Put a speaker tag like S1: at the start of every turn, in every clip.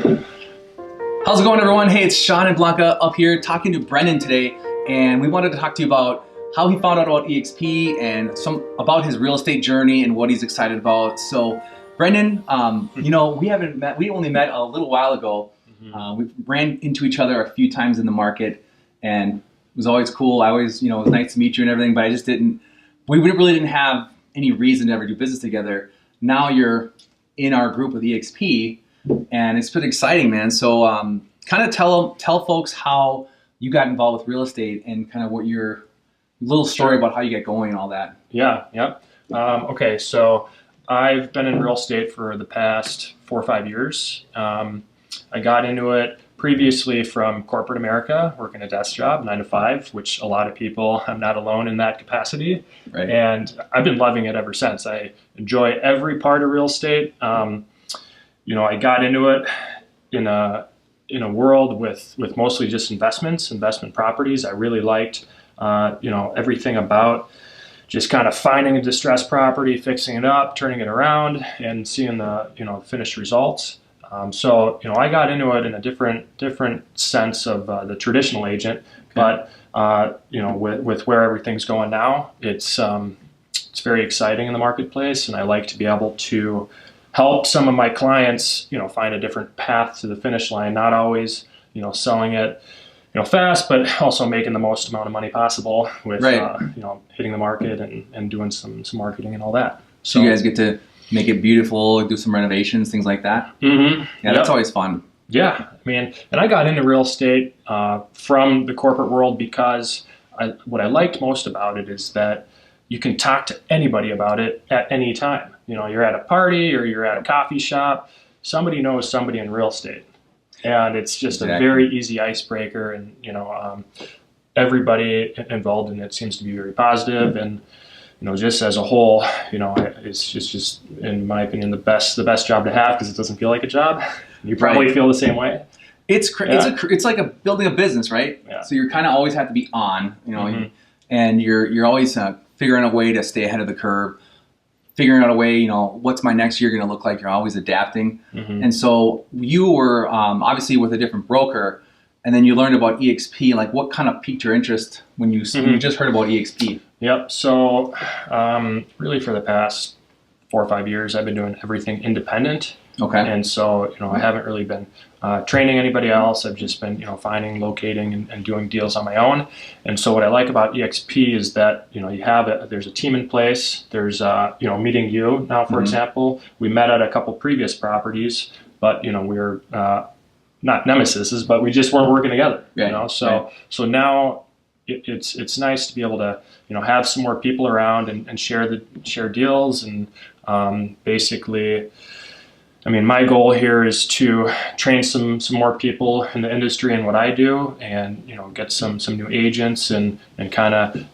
S1: How's it going, everyone? Hey, it's Sean and Blanca up here talking to Brendan today, and we wanted to talk to you about how he found out about eXp and some about his real estate journey and what he's excited about. So, Brendan, we only met a little while ago. We ran into each other a few times in the market, and it was always cool. I always, it was nice to meet you and everything, but we really didn't have any reason to ever do business together. Now you're in our group with eXp, and it's pretty exciting, man. So kind of tell folks how you got involved with real estate and kind of what your little story about how you get going and all that.
S2: Yeah. Okay, so I've been in real estate for the past 4 or 5 years. I got into it previously from corporate America, working a desk job, 9 to 5, which a lot of people, I'm not alone in that capacity.
S1: Right.
S2: And I've been loving it ever since. I enjoy every part of real estate. I got into it in a world with mostly just investment properties. I really liked, everything about just kind of finding a distressed property, fixing it up, turning it around, and seeing the, finished results. So I got into it in a different sense of the traditional agent, okay. But with where everything's going now, it's very exciting in the marketplace, and I like to be able to help some of my clients, find a different path to the finish line. Not always, selling it, fast, but also making the most amount of money possible with,
S1: right.
S2: Hitting the market and doing some marketing and all that.
S1: So you guys get to make it beautiful, do some renovations, things like that.
S2: Mm-hmm.
S1: Yeah, that's always fun.
S2: Yeah, and I got into real estate from the corporate world because what I liked most about it is that you can talk to anybody about it at any time. You're at a party or you're at a coffee shop, somebody knows somebody in real estate. And it's just exactly. A very easy icebreaker, and everybody involved in it seems to be very positive, and just as a whole, it's just in my opinion the best job to have, because it doesn't feel like a job. You probably
S1: right.
S2: feel the same way.
S1: It's like building a business, right?
S2: Yeah.
S1: So you kind of always have to be on,
S2: Mm-hmm.
S1: and you're always figuring a way to stay ahead of the curve, figuring out a way, what's my next year going to look like. You're always adapting.
S2: Mm-hmm.
S1: And so you were obviously with a different broker, and then you learned about eXp. Like, what kind of piqued your interest when you just heard about eXp?
S2: Yep. So really for the past 4 or 5 years, I've been doing everything independent.
S1: Okay.
S2: And so, I haven't really been training anybody else. I've just been, finding, locating, and doing deals on my own. And so what I like about eXp is that, there's a team in place. There's, meeting you now, for example. We met at a couple previous properties, but, we were not nemesises, but we just weren't working together.
S1: Right.
S2: So now it's nice to be able to, have some more people around and share deals, and basically, my goal here is to train some more people in the industry and what I do, and get some new agents and kind of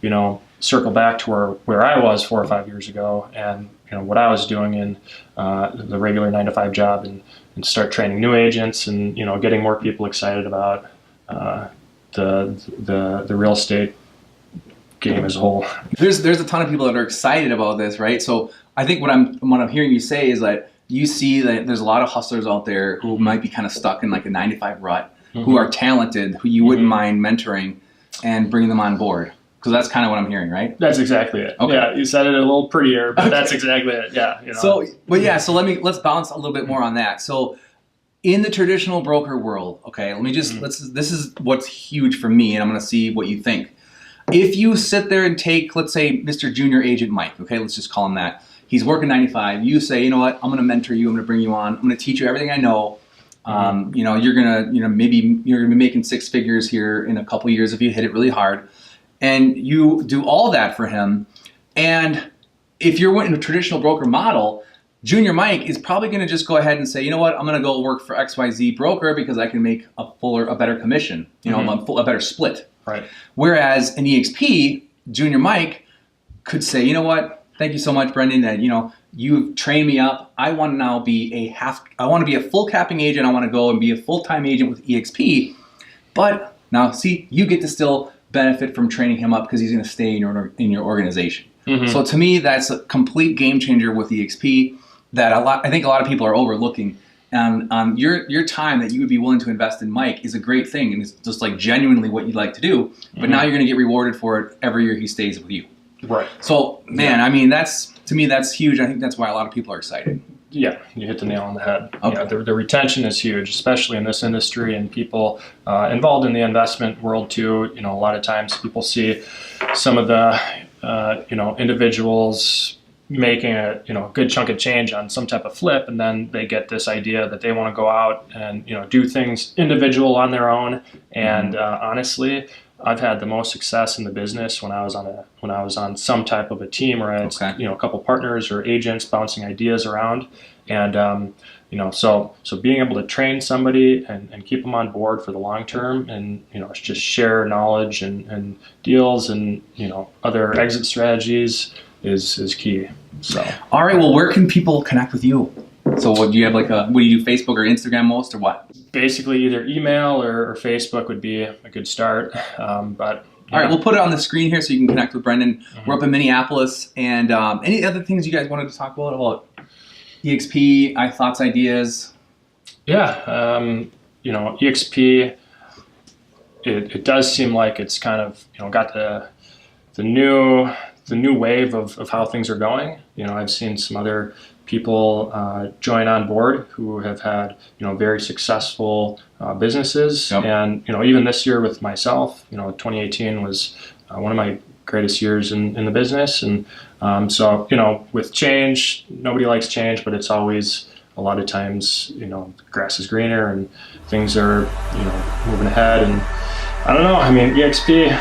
S2: circle back to where I was 4 or 5 years ago, and what I was doing in the regular 9 to 5 job, and start training new agents, and getting more people excited about the real estate game as a whole.
S1: There's a ton of people that are excited about this, right? So I think what I'm hearing you say is that you see that there's a lot of hustlers out there who might be kind of stuck in like a 9 to 5 rut, who are talented, who you wouldn't mind mentoring and bringing them on board. Because that's kind of what I'm hearing, right?
S2: That's exactly it. Okay. Yeah, you said it a little prettier, but that's exactly it. Yeah.
S1: So let's bounce a little bit more on that. So in the traditional broker world, okay, this is what's huge for me, and I'm going to see what you think. If you sit there and take, let's say, Mr. Junior Agent Mike, okay, let's just call him that. He's working 95. You say, you know what? I'm going to mentor you. I'm going to bring you on. I'm going to teach you everything I know. You're going to, maybe you're going to be making 6 figures here in a couple years if you hit it really hard. And you do all that for him. And if you're in a traditional broker model, Junior Mike is probably going to just go ahead and say, you know what? I'm going to go work for XYZ broker because I can make a better commission, a better split.
S2: Right.
S1: Whereas in eXp, Junior Mike could say, you know what? Thank you so much, Brendan, that you've trained me up. I want to now be a full capping agent. I want to go and be a full-time agent with eXp. But now, see, you get to still benefit from training him up because he's going to stay in your organization. So to me, that's a complete game changer with eXp that I think a lot of people are overlooking. your time that you would be willing to invest in Mike is a great thing, and it's just like genuinely what you'd like to do. But now you're going to get rewarded for it every year he stays with you.
S2: Right.
S1: So, man, I mean, to me, that's huge. I think that's why a lot of people are excited.
S2: Yeah, you hit the nail on the head.
S1: Okay.
S2: Yeah, the retention is huge, especially in this industry, and people involved in the investment world too. A lot of times people see some of the individuals making a good chunk of change on some type of flip, and then they get this idea that they want to go out and do things individual on their own. And honestly, I've had the most success in the business when I was on some type of a team, where I had a couple partners or agents bouncing ideas around, and so being able to train somebody and keep them on board for the long term, and just share knowledge and deals and other exit strategies is key. So
S1: all right, well, where can people connect with you? So do you have what do you do, Facebook or Instagram most, or what?
S2: Basically, either email or Facebook would be a good start. But
S1: all right, we'll put it on the screen here so you can connect with Brendan. We're up in Minneapolis, and any other things you guys wanted to talk about eXp, thoughts, ideas?
S2: Yeah, eXp. It does seem like it's kind of got the new wave of how things are going. I've seen some other people join on board who have had very successful businesses. Yep. And even this year with myself, 2018 was one of my greatest years in the business. And so with change, nobody likes change, but it's always a lot of times grass is greener and things are moving ahead. And I don't know, I mean, eXp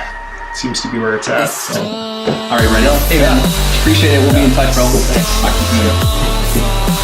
S2: seems to be where it's at. So.
S1: All right, Brendan. Hey, man. Appreciate it. We'll be in touch, bro. Thanks. Talk to you soon.